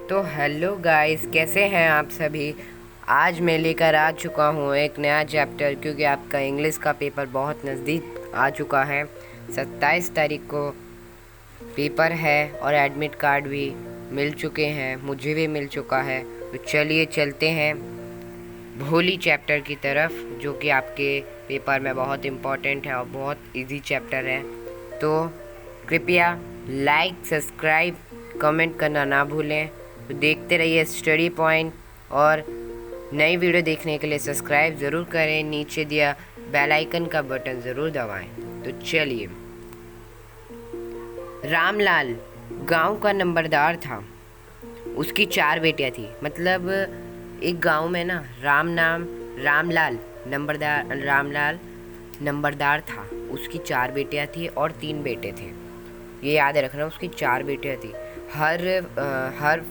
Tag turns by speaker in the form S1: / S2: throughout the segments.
S1: तो hello guys, कैसे हैं आप सभी। आज मैं लेकर आ चुका हूँ एक नया चैप्टर, क्योंकि आपका इंग्लिश का पेपर बहुत नज़दीक आ चुका है। 27 तारीख को पेपर है और एडमिट कार्ड भी मिल चुके हैं, मुझे भी मिल चुका है। तो चलिए चलते हैं भोली चैप्टर की तरफ, जो कि आपके पेपर में बहुत इम्पोर्टेंट है और बहुत इजी चैप्टर है। तो कृपया लाइक, सब्सक्राइब, कमेंट करना ना भूलें। तो देखते रहिए स्टडी पॉइंट, और नई वीडियो देखने के लिए सब्सक्राइब ज़रूर करें, नीचे दिया बेल आइकन का बटन ज़रूर दबाएं। तो चलिए, रामलाल गांव का नंबरदार था। उसकी 4 बेटियां थी। मतलब एक गांव में ना रामलाल नंबरदार था। उसकी 4 बेटियां थी और 3 बेटे थे। ये याद रखना, उसकी 4 बेटियां थी। हर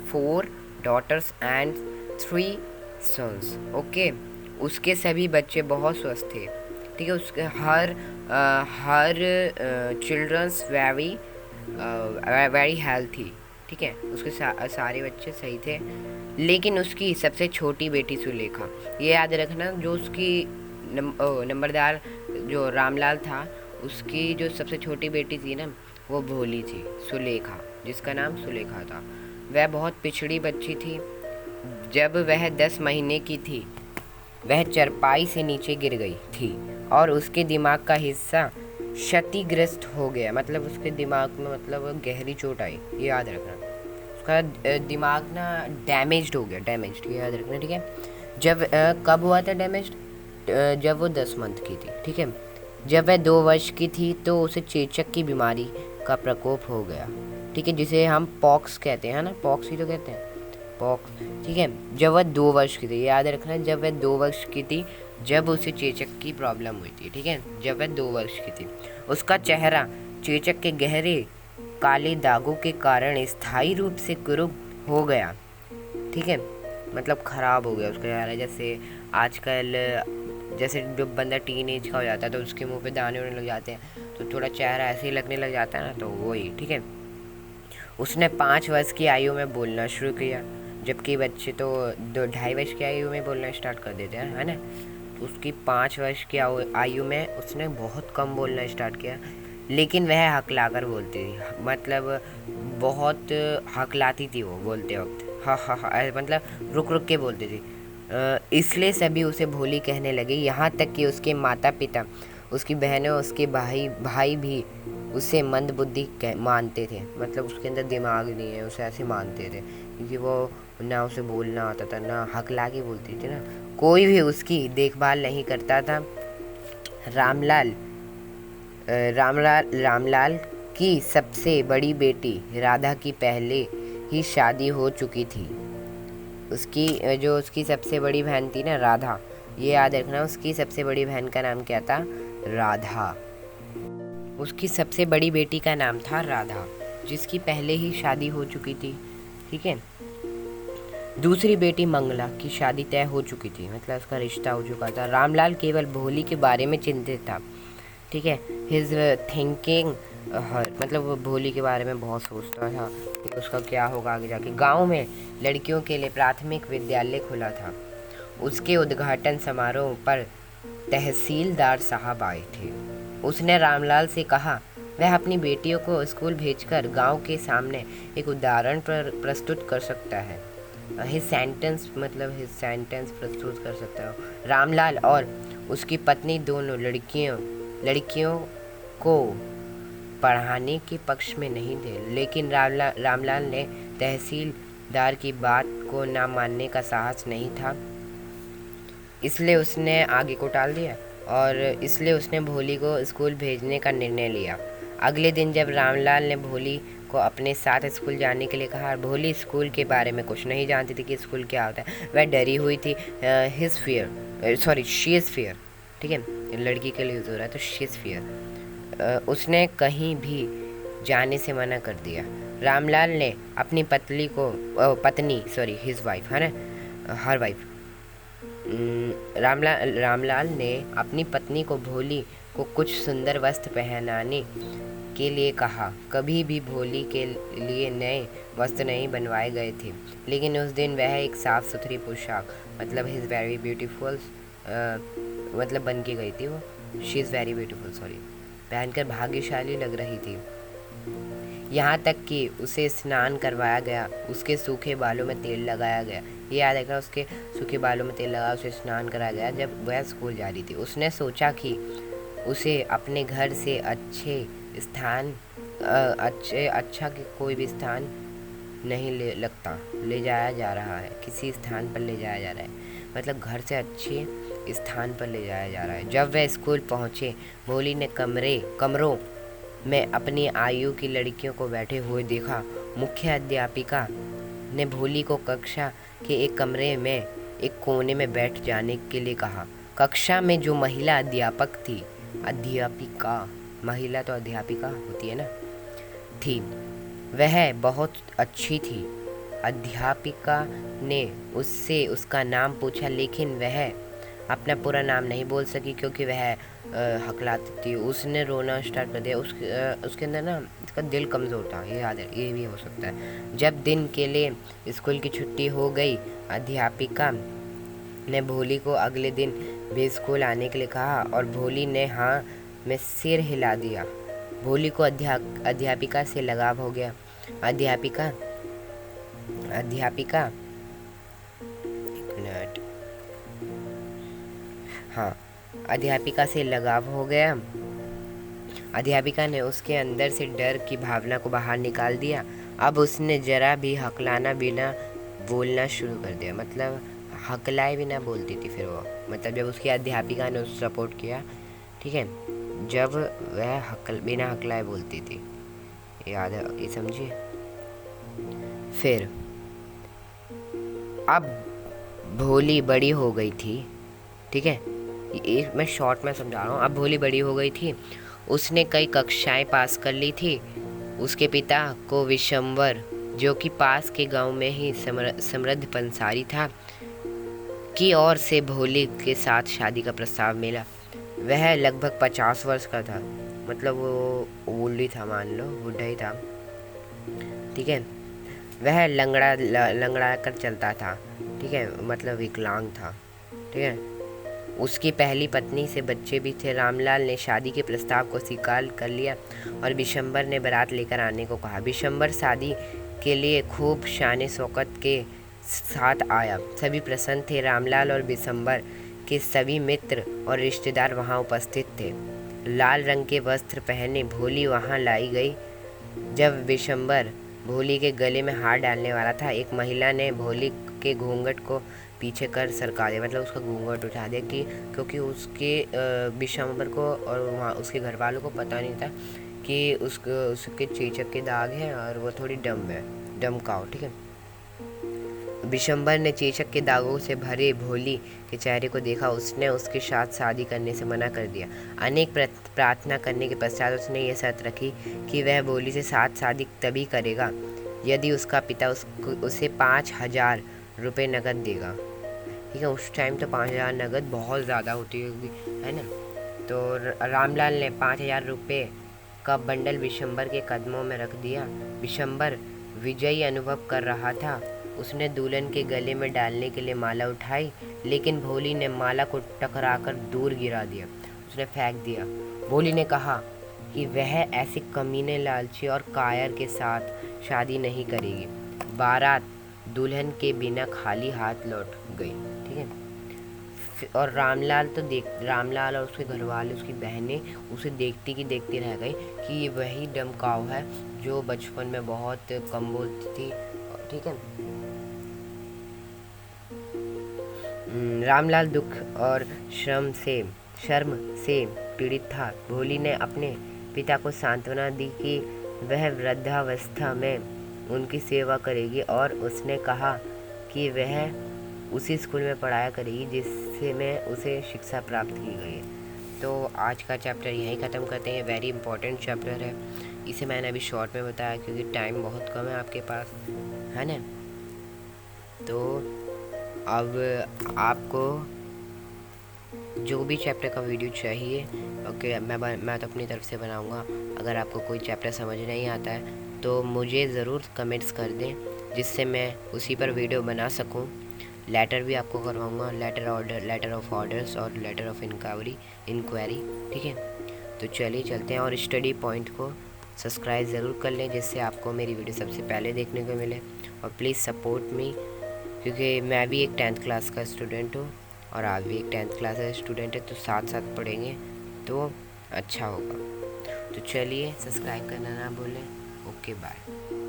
S1: 4 डॉटर्स एंड 3 सन्स। ओके। उसके सभी बच्चे बहुत स्वस्थ थे। ठीक है। उसके हर चिल्ड्रंस वेरी हेल्थी। ठीक है। उसके सारे बच्चे सही थे। लेकिन उसकी सबसे छोटी बेटी सुलेखा, ये याद रखना, जो उसकी नंबरदार जो रामलाल था, उसकी जो सबसे छोटी बेटी थी ना, वो भोली थी, सुलेखा, जिसका नाम सुलेखा था। वह बहुत पिछड़ी बच्ची थी। जब वह 10 महीने की थी, वह चरपाई से नीचे गिर गई थी और उसके दिमाग का हिस्सा क्षतिग्रस्त हो गया। मतलब उसके दिमाग में गहरी चोट आई, ये याद रखना। उसका दिमाग ना डैमेज्ड हो गया, डैमेज्ड, ये याद रखना। ठीक है। जब कब हुआ था डैमेज्ड? जब वो 10 मंथ की थी। ठीक है। जब वह 2 वर्ष की थी तो उसे चेचक की बीमारी का प्रकोप हो गया। ठीक है। जिसे हम पॉक्स कहते हैं ना, पॉक्स ही तो कहते हैं, पॉक्स। ठीक है। जब वह 2 वर्ष की थी, याद रखना, जब वह 2 वर्ष की थी, जब उसे चेचक की प्रॉब्लम हुई थी। ठीक है। जब वह 2 वर्ष की थी, उसका चेहरा चेचक के गहरे काले दागों के कारण स्थायी रूप से कुरूप हो गया। ठीक है। मतलब ख़राब हो गया उसका चेहरा। जैसे आजकल, जैसे जब बंदा टीन एज का हो जाता है तो उसके मुंह पे दाने होने लग जाते हैं, तो थोड़ा चेहरा ऐसे ही लगने लग जाता है ना, तो वही। ठीक है। उसने 5 वर्ष की आयु में बोलना शुरू किया, जबकि बच्चे तो 2-2.5 वर्ष की आयु में बोलना स्टार्ट कर देते हैं, है ना। तो उसकी 5 वर्ष की आयु में उसने बहुत कम बोलना स्टार्ट किया, लेकिन वह हकलाकर बोलती थी। मतलब बहुत हकलाती थी वो बोलते वक्त, हाँ हाँ हाँ, मतलब रुक रुक के बोलती थी। इसलिए सभी उसे भोली कहने लगे, यहाँ तक कि उसके माता पिता, उसकी बहनें, उसके भाई भाई भी उसे मंदबुद्धि मानते थे। मतलब उसके अंदर दिमाग नहीं है, उसे ऐसे मानते थे, क्योंकि वो ना उसे बोलना आता था, ना हकला के बोलती थी ना। कोई भी उसकी देखभाल नहीं करता था। रामलाल रामलाल की सबसे बड़ी बेटी राधा की पहले ही शादी हो चुकी थी। उसकी सबसे बड़ी बहन थी ना, राधा, ये याद रखना, उसकी सबसे बड़ी बहन का नाम क्या था? राधा। उसकी सबसे बड़ी बेटी का नाम था राधा, जिसकी पहले ही शादी हो चुकी थी। ठीक है। दूसरी बेटी मंगला की शादी तय हो चुकी थी, मतलब उसका रिश्ता हो चुका था। रामलाल केवल भोली के बारे में चिंतित था। ठीक है। हिज थिंकिंग मतलब वो भोली के बारे में बहुत सोचता था कि उसका क्या होगा आगे जाके। गांव में लड़कियों के लिए प्राथमिक विद्यालय खुला था। उसके उद्घाटन समारोह पर तहसीलदार साहब आए थे। उसने रामलाल से कहा वह अपनी बेटियों को स्कूल भेजकर गांव के सामने एक उदाहरण प्रस्तुत कर सकता है। हिज सेंटेंस प्रस्तुत कर सकता है। रामलाल और उसकी पत्नी दोनों लड़कियों को पढ़ाने के पक्ष में नहीं थे, लेकिन रामलाल ने तहसीलदार की बात को ना मानने का साहस नहीं था, इसलिए उसने आगे को टाल दिया, और इसलिए उसने भोली को स्कूल भेजने का निर्णय लिया। अगले दिन जब रामलाल ने भोली को अपने साथ स्कूल जाने के लिए कहा, भोली स्कूल के बारे में कुछ नहीं जानती थी कि स्कूल क्या होता है। वह डरी हुई थी। She is fear. ठीक है। लड़की के लिए यूज़ हो रहा है, तो शी इज़ फियर। उसने कहीं भी जाने से मना कर दिया। रामलाल ने अपनी पत्नी हिज वाइफ, है ना, हर वाइफ, रामलाल ने अपनी पत्नी को भोली को कुछ सुंदर वस्त्र के लिए कहा। कभी भी भोली के लिए नए वस्त्र नहीं बनवाए गए थे, लेकिन उस दिन वह एक साफ सुथरी पोशाक मतलब हिज वेरी ब्यूटीफुल मतलब बन के गई थी वो, she is very beautiful sorry, पहनकर भाग्यशाली लग रही थी। यहाँ तक कि उसे स्नान करवाया गया, उसके सूखे बालों में तेल लगाया गया। ये याद रखना, उसके सूखे बालों में तेल लगा उसे स्नान कराया गया जब वह स्कूल जा रही थी। उसने सोचा कि उसे अपने घर से अच्छे स्थान अच्छा कि कोई भी स्थान नहीं ले जाया जा रहा है, किसी स्थान पर ले जाया जा रहा है, मतलब घर से अच्छे स्थान पर ले जाया जा रहा है। जब वह स्कूल पहुँचे, भोली ने कमरों में अपनी आयु की लड़कियों को बैठे हुए देखा। मुख्य अध्यापिका ने भोली को कक्षा के एक कमरे में एक कोने में बैठ जाने के लिए कहा। कक्षा में जो महिला अध्यापक थी, अध्यापिका, महिला तो अध्यापिका होती है ना, थी, वह बहुत अच्छी थी। अध्यापिका ने उससे उसका नाम पूछा, लेकिन वह अपना पूरा नाम नहीं बोल सकी क्योंकि वह हकलाती थी। उसने रोना स्टार्ट कर दिया। उसके अंदर ना इसका दिल कमज़ोर था, ये याद है, ये भी हो सकता है। जब दिन के लिए स्कूल की छुट्टी हो गई, अध्यापिका ने भोली को अगले दिन भी स्कूल आने के लिए कहा और भोली ने हाँ में सिर हिला दिया। भोली को अध्यापिका से लगाव हो गया। अध्यापिका एक मिनट, हाँ, अध्यापिका से लगाव हो गया। अध्यापिका ने उसके अंदर से डर की भावना को बाहर निकाल दिया। अब उसने जरा भी हकलाना बिना बोलना शुरू कर दिया, मतलब हकलाए बिना बोलती थी फिर वो, मतलब जब उसकी अध्यापिका ने उसे सपोर्ट किया, ठीक है, जब वह बिना हकलाए बोलती थी, याद है, ये समझिए। फिर अब भोली बड़ी हो गई थी, ठीक है, ये मैं शॉर्ट में समझा रहा हूँ। अब भोली बड़ी हो गई थी, उसने कई कक्षाएं पास कर ली थी। उसके पिता को विशंबर, जो कि पास के गांव में ही समृद्ध पंसारी था, की ओर से भोली के साथ शादी का प्रस्ताव मिला। वह लगभग 50 वर्ष का था, मतलब वो ओल्ड ही था, मान लो बूढ़ा ही था, ठीक है। वह लंगड़ा कर चलता था, ठीक है, मतलब विकलांग था, ठीक है। उसकी पहली पत्नी से बच्चे भी थे। रामलाल ने शादी के प्रस्ताव को स्वीकार कर लिया और बिशंबर ने बारात लेकर आने को कहा। बिशंबर शादी के लिए खूब शान शौकत के साथ आया। सभी प्रसन्न थे। रामलाल और बिशंबर के सभी मित्र और रिश्तेदार वहां उपस्थित थे। लाल रंग के वस्त्र पहने भोली वहां लाई गई। जब बिशंबर भोली के गले में हाथ डालने वाला था, एक महिला ने भोली के घूंघट को पीछे कर सरका दिया, मतलब उसका घूंघट उठा दिया, कि क्योंकि उसके बिशंबर को और वहाँ उसके घर वालों को पता नहीं था कि उसके चेचक के दाग हैं और वो थोड़ी डम काऊ, ठीक है। बिशंबर ने चेचक के दागों से भरे भोली के चेहरे को देखा। उसने उसके साथ शादी करने से मना कर दिया। अनेक प्रार्थना करने के पश्चात उसने ये शर्त रखी कि वह भोली से साथ शादी तभी करेगा यदि उसका पिता उसे 5,000 रुपये नकद देगा, ठीक है। उस टाइम तो 5,000 नकद बहुत ज़्यादा होती होगी, है ना। तो रामलाल ने 5,000 रुपये का बंडल बिशंबर के कदमों में रख दिया। बिशंबर विजयी अनुभव कर रहा था। उसने दुल्हन के गले में डालने के लिए माला उठाई, लेकिन भोली ने माला को टकराकर दूर गिरा दिया, उसने फेंक दिया। भोली ने कहा कि वह ऐसे कमीने, लालची और कायर के साथ शादी नहीं करेगी। बारात दुल्हन के बिना खाली हाथ लौट गई, ठीक है। और रामलाल और उसके घर वाले, उसकी बहनें उसे देखती की देखती रह गई कि ये वही डमकाऊ है जो बचपन में बहुत कम बोलती थी, ठीक है। रामलाल दुख और शर्म से पीड़ित था। भोली ने अपने पिता को सांत्वना दी कि वह वृद्धावस्था में उनकी सेवा करेगी और उसने कहा कि वह उसी स्कूल में पढ़ाया करेगी जिससे में उसे शिक्षा प्राप्त की गई है। तो आज का चैप्टर यहीं ख़त्म करते हैं। वेरी इंपॉर्टेंट चैप्टर है, इसे मैंने अभी शॉर्ट में बताया क्योंकि टाइम बहुत कम है आपके पास, है ना। तो अब आपको जो भी चैप्टर का वीडियो चाहिए ओके, मैं तो अपनी तरफ से बनाऊंगा। अगर आपको कोई चैप्टर समझ नहीं आता है तो मुझे ज़रूर कमेंट्स कर दें, जिससे मैं उसी पर वीडियो बना सकूं। लेटर भी आपको करवाऊंगा, लेटर ऑफ ऑर्डर्स और लेटर ऑफ इंक्वायरी। ठीक है, तो चलिए चलते हैं, और स्टडी पॉइंट को सब्सक्राइब ज़रूर कर लें, जिससे आपको मेरी वीडियो सबसे पहले देखने को मिले। और प्लीज़ सपोर्ट मी, क्योंकि मैं भी एक 10th क्लास का स्टूडेंट हूँ और आप भी एक 10th क्लास का स्टूडेंट है, तो साथ साथ पढ़ेंगे तो अच्छा होगा। तो चलिए, सब्सक्राइब करना ना भूलें। Okay, bye.